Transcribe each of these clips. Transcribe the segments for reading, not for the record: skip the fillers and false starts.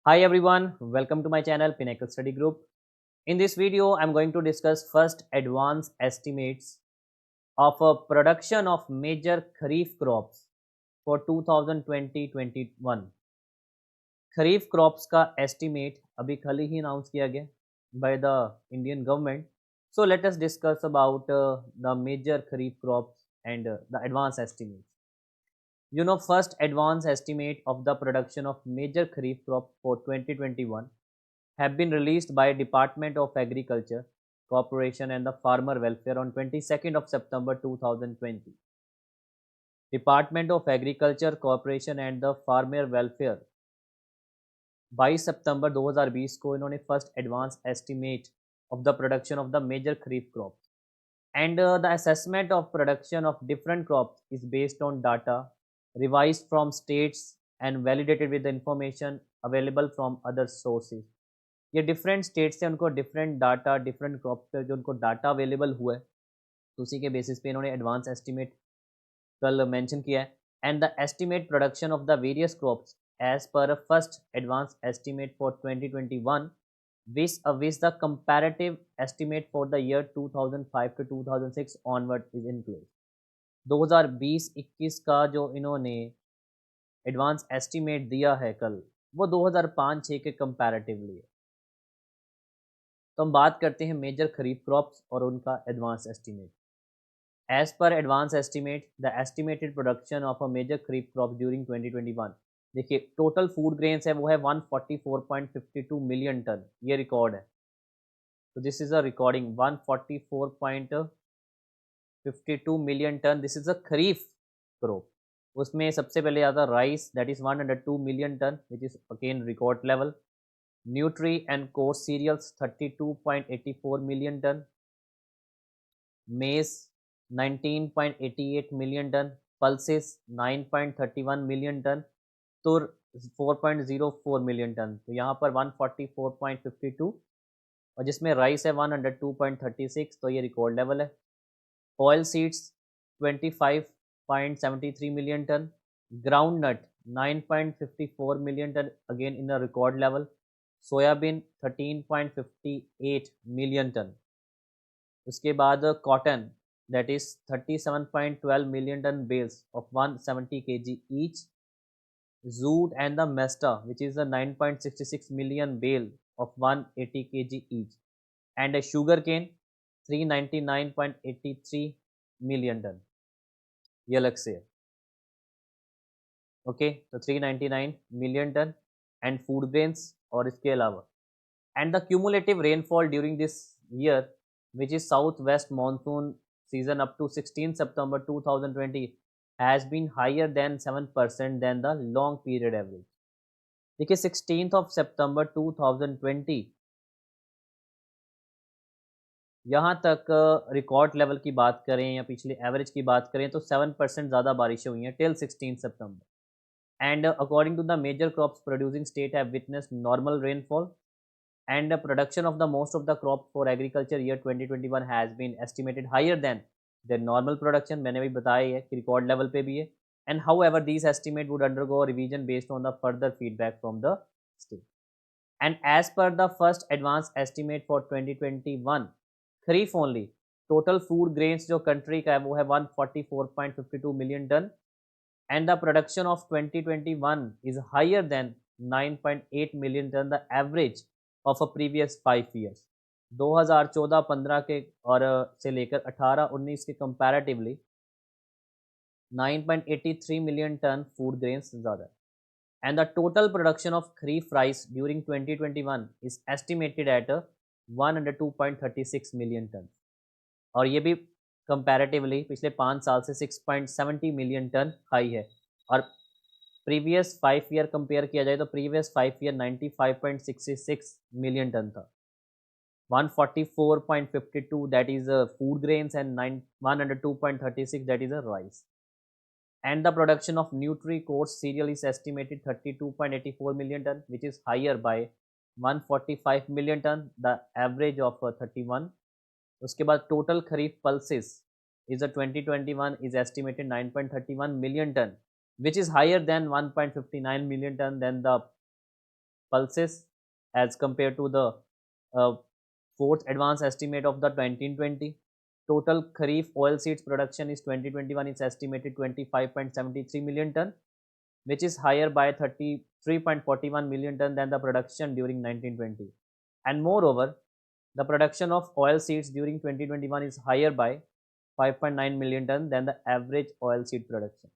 Hi everyone, welcome to my channel Pinnacle Study Group. In this video, I'm going to discuss first advanced estimates of a production of major kharif crops for 2020-21. Kharif crops का estimate अभी कल ही announce किया गया by the Indian government. So let us discuss about the major kharif crops and the advance estimate. First advance estimate of the production of major kharif crop for 2021 have been released by Department of Agriculture, Corporation and the Farmer Welfare on 22nd of September 2020. Department of Agriculture, Corporation and the Farmer Welfare 22 सितंबर 2020 को इन्होंने first advance estimate of the production of the major kharif crop and the assessment of production of different crops is based on data revised from states and validated with the information available from other sources. ये different state से उनको different data different crop पे जो उनको data available हुआ है तो उसी के बेसिस पे इन्होंने एडवांस एस्टिमेट कल मेंशन किया है. And the estimate production of the various crops as per first advance estimate for 2021 with the comparative estimate for the year 2005 to 2006 onward is in place. 2020-21 का जो इन्होंने एडवांस एस्टिमेट दिया है कल वो 2005-6 के कंपैरेटिवली है. तो हम बात करते हैं मेजर खरीफ क्रॉप्स और उनका advance estimate. As per advance estimate the estimated production of a major kharif crop during 2021. देखिए टोटल फूड ग्रेन्स है वो है 144.52 मिलियन टन. ये रिकॉर्ड है. तो this is a recording 144.52 million ton. This is a kharif crop. उसमें सबसे पहले आता rice that is 102 million ton which is again record level. Nutri and coarse cereals 32.84 million ton. Maize 19.88 million ton. Pulses 9.31 million ton. Tur 4.04 million ton. तो यहाँ पर 144.52 और जिसमें rice है 102.36. तो ये रिकॉर्ड लेवल है. Oil seeds 25.73 million ton. Groundnut 9.54 million ton again in the record level. Soybean 13.58 million ton. उसके बाद cotton that is 37.12 million ton bales of 170 kg each. Zoot and the Mesta which is a 9.66 million bale of 180 kg each. And a sugarcane 399.83 million ton. ये अलग से है. Okay तो 399 million ton and food grains और इसके अलावा and the cumulative rainfall during this year which is southwest monsoon season up to 16 September 2020 has been higher than 7% than the long period average. देखिए 16th of September 2020 यहाँ तक record level की बात करें या पिछले एवरेज की बात करें तो 7% ज़्यादा बारिशें हुई हैं till 16 September. And according to the major crops producing state have witnessed normal rainfall. And the production of the most of the crop for agriculture year 2021 has been estimated higher than their normal production. मैंने भी बताया है कि record level पे भी है. And however these estimate would undergo revision based on the further feedback from the state. And as per the first advance estimate for 2021 kharif only total food grains जो country का है वो है 144.52 million ton. And the production of 2021 is higher than 9.8 million ton the average of a previous 5 years. 2014-15 के और से लेकर 18-19 के comparatively 9.83 million ton food grains ज़्यादा है. And the total production of kharif rice during 2021 is estimated at 102.36 million ton. और ये भी कंपैरेटिवली पिछले 5 साल से 6.70 मिलियन टन हाई है. और प्रीवियस 5 ईयर कंपेयर किया जाए तो प्रीवियस 5 ईयर 95.66 मिलियन टन था. 144.52 that is food grains and 102.36 that is rice. And the production of nutri coarse cereal is estimated 32.84 million ton which is higher by 145 million ton the average of 31. उसके बाद total kharif pulses is 2021 is estimated 9.31 million ton which is higher than 1.59 million ton than the pulses as compared to the fourth advanced estimate of the 2020. Total kharif oilseeds production is 2021 is estimated 25.73 million ton, which is higher by 33.41 million ton than the production during 1920. And moreover, the production of oilseeds during 2021 is higher by 5.9 million ton than the average oilseed production.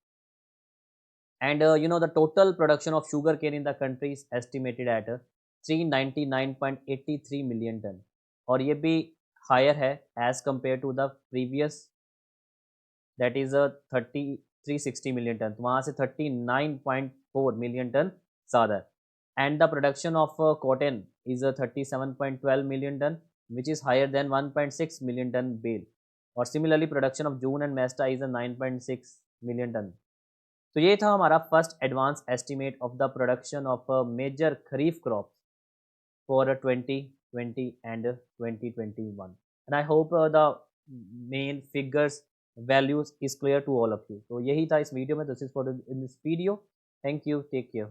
And the total production of sugarcane in the country is estimated at 399.83 million ton, और ये भी higher है as compared to the previous, that is 360 million ton, तो वहाँ से 39.4 million ton ज़्यादा. And the production of cotton is 37.12 million ton, which is higher than 1.6 million ton bale. और similarly production of June and Mesta is 9.6 million ton. तो ये था हमारा first advance estimate of the production of major kharif crop for 2020 and 2021. And I hope the main figures values is clear to all of you. तो यही था इस video में. This is for in this video. Thank you. Take care.